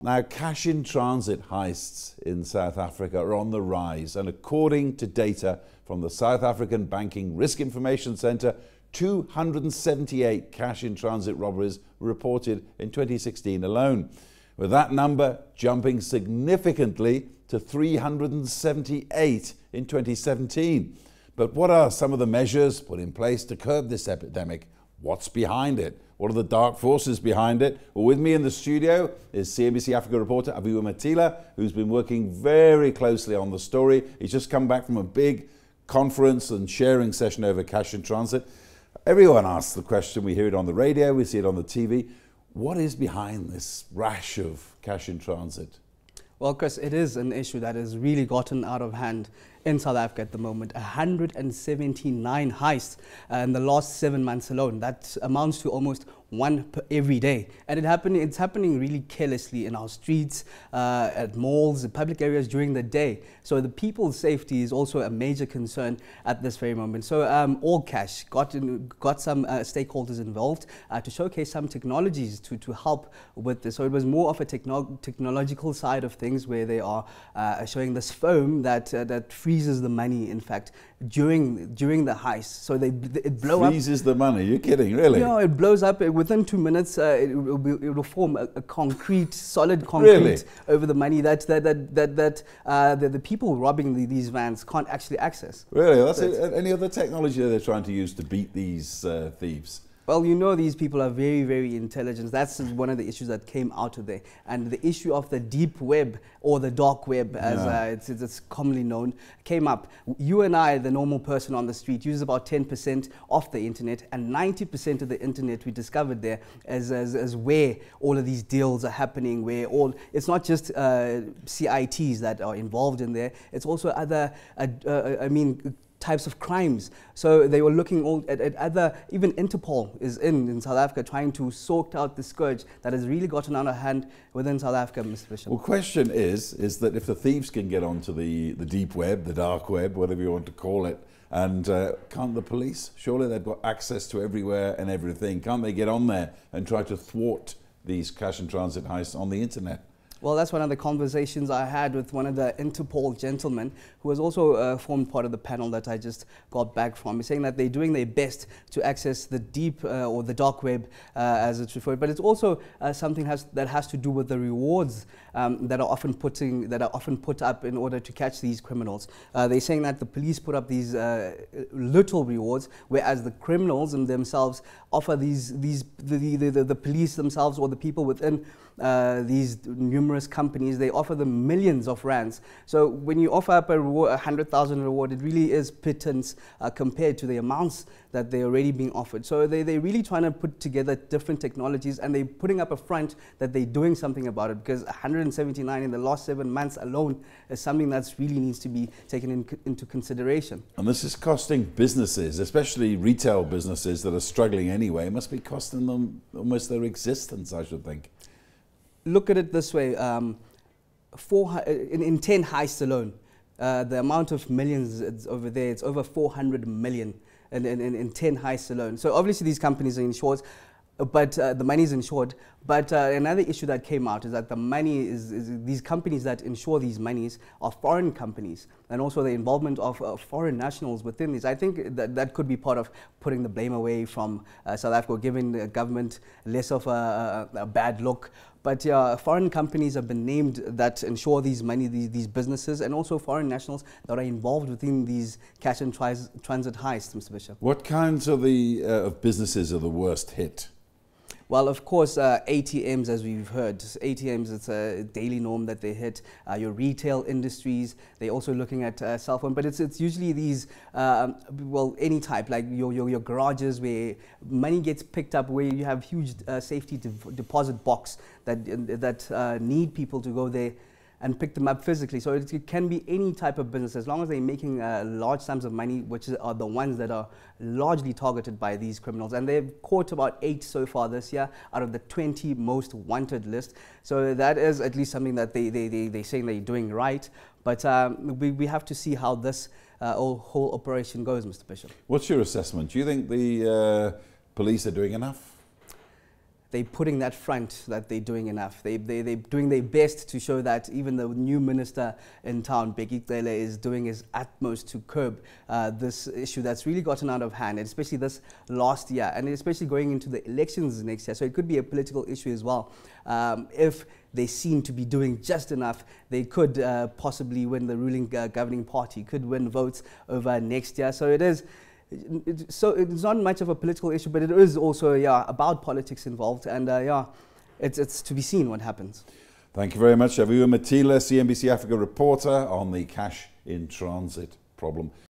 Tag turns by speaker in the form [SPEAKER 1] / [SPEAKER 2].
[SPEAKER 1] Now, cash-in-transit heists in South Africa are on the rise, and according to data from the South African Banking Risk Information Centre, 278 cash-in-transit robberies were reported in 2016 alone, with that number jumping significantly to 378 in 2017. But what are some of the measures put in place to curb this epidemic? What's behind it? What are the dark forces behind it? Well, with me in the studio is CNBC Africa reporter Aviwe Mtila, who's been working very closely on the story. He's just come back from a big conference and sharing session over cash in transit. Everyone asks the question, we hear it on the radio, we see it on the TV. What is behind this rash of cash in transit?
[SPEAKER 2] Well, Chris, it is an issue that has really gotten out of hand in South Africa at the moment. 179 heists in the last 7 months alone. That amounts to almost one per every day. And it's happening really carelessly in our streets, at malls, public areas during the day. So the people's safety is also a major concern at this very moment. So All Cash got some stakeholders involved to showcase some technologies to help with this. So it was more of a technological side of things, where they are showing this foam that freezes the money, in fact, during the heist. So it blows up. Freezes
[SPEAKER 1] the money? You're kidding, really?
[SPEAKER 2] Yeah, it blows up. Within 2 minutes, it will form a solid concrete over the money that the people robbing these vans can't actually access.
[SPEAKER 1] Really? That's any other technology that they're trying to use to beat these thieves?
[SPEAKER 2] Well, you know, these people are very, very intelligent. That's one of the issues that came out of there. And the issue of the deep web, or the dark web, as it's commonly known, came up. You and I, the normal person on the street, use about 10% of the internet, and 90% of the internet we discovered there as where all of these deals are happening, where it's not just CITs that are involved in there, it's also other, types of crimes. So they were looking at other, even Interpol is in South Africa trying to sort out the scourge that has really gotten out of hand within South Africa, Mr. Bishop.
[SPEAKER 1] Well, question is that if the thieves can get onto the deep web, the dark web, whatever you want to call it, and can't the police? Surely they've got access to everywhere and everything. Can't they get on there and try to thwart these cash and transit heists on the internet?
[SPEAKER 2] Well, that's one of the conversations I had with one of the Interpol gentlemen, who has also formed part of the panel that I just got back from. He's saying that they're doing their best to access the deep or the dark web, as it's referred. But it's also something that has to do with the rewards that are often put up in order to catch these criminals. They're saying that the police put up these little rewards, whereas the criminals in themselves offer the police themselves, or the people within these numerous companies, they offer them millions of rands. So when you offer up a 100,000 reward, it really is pittance compared to the amounts that they're already being offered. So they're really trying to put together different technologies, and they're putting up a front that they're doing something about it, because 179 in the last 7 months alone is something that really needs to be taken into consideration.
[SPEAKER 1] And this is costing businesses, especially retail businesses that are struggling anyway. It must be costing them almost their existence, I should think.
[SPEAKER 2] Look at it this way, in 10 heists alone, the amount of millions is over there, it's over 400 million in 10 heists alone. So obviously these companies are insured, but the money is insured. But another issue that came out is that the money is these companies that insure these monies are foreign companies, and also the involvement of foreign nationals within these. I think that could be part of putting the blame away from South Africa, giving the government less of a bad look. But yeah, foreign companies have been named that insure these businesses, and also foreign nationals that are involved within these cash and transit heists, Mr. Bishop.
[SPEAKER 1] What kinds of businesses are the worst hit?
[SPEAKER 2] Well, of course, ATMs, as we've heard. ATMs, it's a daily norm that they hit. Your retail industries, they're also looking at cell phone, but it's usually these, any type, like your garages, where money gets picked up, where you have huge safety deposit box that need people to go there and pick them up physically. So it can be any type of business, as long as they're making large sums of money, which are the ones that are largely targeted by these criminals. And they've caught about 8 so far this year out of the 20 most wanted list. So that is at least something that they're saying they're doing right. But we have to see how this whole operation goes, Mr. Bishop.
[SPEAKER 1] What's your assessment? Do you think the police are doing enough?
[SPEAKER 2] they're putting that front that they're doing enough. They're doing their best to show that even the new minister in town, Bekile, is doing his utmost to curb this issue that's really gotten out of hand, and especially this last year, and especially going into the elections next year. So it could be a political issue as well. If they seem to be doing just enough, they could possibly win the ruling governing party, could win votes over next year. So it is. So it's not much of a political issue, but it is also about politics involved, and it's to be seen what happens.
[SPEAKER 1] Thank you very much, Aviwe Mtila, CNBC Africa reporter on the cash in transit problem.